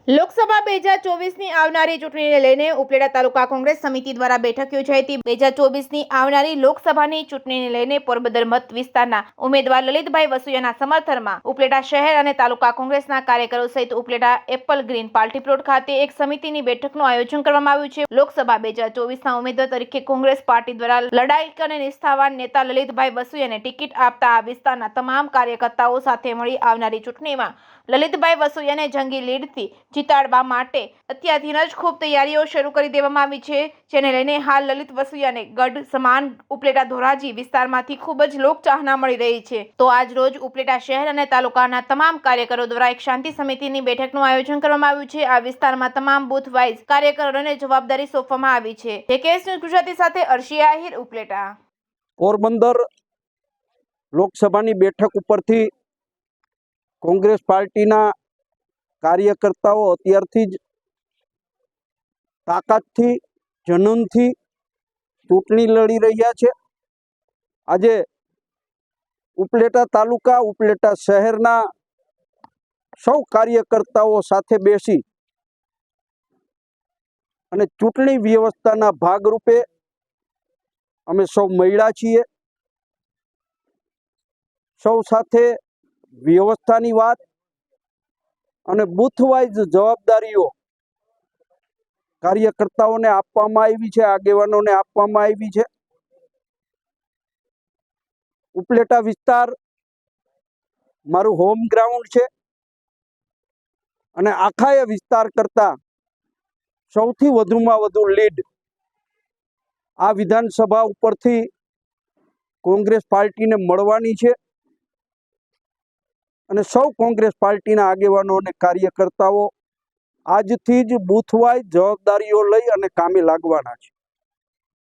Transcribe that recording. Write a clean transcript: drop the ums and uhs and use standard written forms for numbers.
લોકસભા 2024ની આવનારી ચૂંટણીને લઈને ઉપલેટા તાલુકા કોંગ્રેસ સમિતિ દ્વારા બેઠક યોજાઈ હતી। 2024ની આવનારી લોકસભાની ચૂંટણીને લઈને પોરબંદર મત વિસ્તારના ઉમેદવાર લલિતભાઈ વસુયાના સમર્થનમાં ઉપલેટા શહેર અને તાલુકા કોંગ્રેસના કાર્યકરો સહિત Upleta Apple green party plot ખાતે એક સમિતિની બેઠકનું આયોજન કરવામાં આવ્યું છે। લોકસભા 2024ના ઉમેદવાર તરીકે કોંગ્રેસ પાર્ટી દ્વારા લડાયક અને નિષ્ઠાવાન નેતા લલિતભાઈ વસુયાને ટિકિટ આપતા આ વિસ્તારના તમામ કાર્યકર્તાઓ સાથે મળી આવનારી ચૂંટણીમાં લલિતભાઈ વસુયાને જંગી લીડથી જીતાડવા માટે અત્યારથી જ ખૂબ તૈયારીઓ શરૂ કરી દેવામાં આવી છે, જેને લઈને હાલ લલિત વસુયાને ગઢ સમાન ઉપલેટા ધોરાજી વિસ્તારમાંથી ખૂબ જ લોકચાહના મળી રહી છે। તો આજ રોજ ઉપલેટા શહેર અને તાલુકાના તમામ કાર્યકરો દ્વારા એક શાંતિ સમિતિની બેઠકનું આયોજન કરવામાં આવ્યું છે। આ વિસ્તારમાં તમામ બૂથ વાઇઝ કાર્યકરોને જવાબદારી સોંપવામાં આવી છે। જેકેએસ ન્યૂઝ ગુજરાતી સાથે અર્શી આહિર, ઉપલેટા। પોરબંદર લોકસભાની બેઠક ઉપરથી કોંગ્રેસ પાર્ટીના કાર્યકર્તાઓ અત્યારથી જ તાકાતથી જનૂનથી ચૂંટણી લડી રહ્યા છે। આજે ઉપલેટા તાલુકા ઉપલેટા શહેરના સૌ કાર્યકર્તાઓ સાથે બેસી અને ચૂંટણી વ્યવસ્થાના ભાગરૂપે અમે સૌ મળ્યા છીએ। સૌ સાથે વ્યવસ્થાની વાત અને બૂથ વાઇઝ જવાબદારીઓ કાર્યકર્તાઓને આપવામાં આવી છે, આગેવાનોને આપવામાં આવી છે। ઉપલેટા વિસ્તાર મારું હોમ ગ્રાઉન્ડ છે અને આખા એ વિસ્તાર કરતા સૌથી વધુમાં વધુ લીડ આ વિધાનસભા ઉપરથી કોંગ્રેસ પાર્ટીને મળવાની છે અને સૌ કોંગ્રેસ પાર્ટીના આગેવાનો અને કાર્યકર્તાઓ આજથી જ બૂથ વાઇઝ જવાબદારીઓ લઈ અને કામે લાગવાના છે।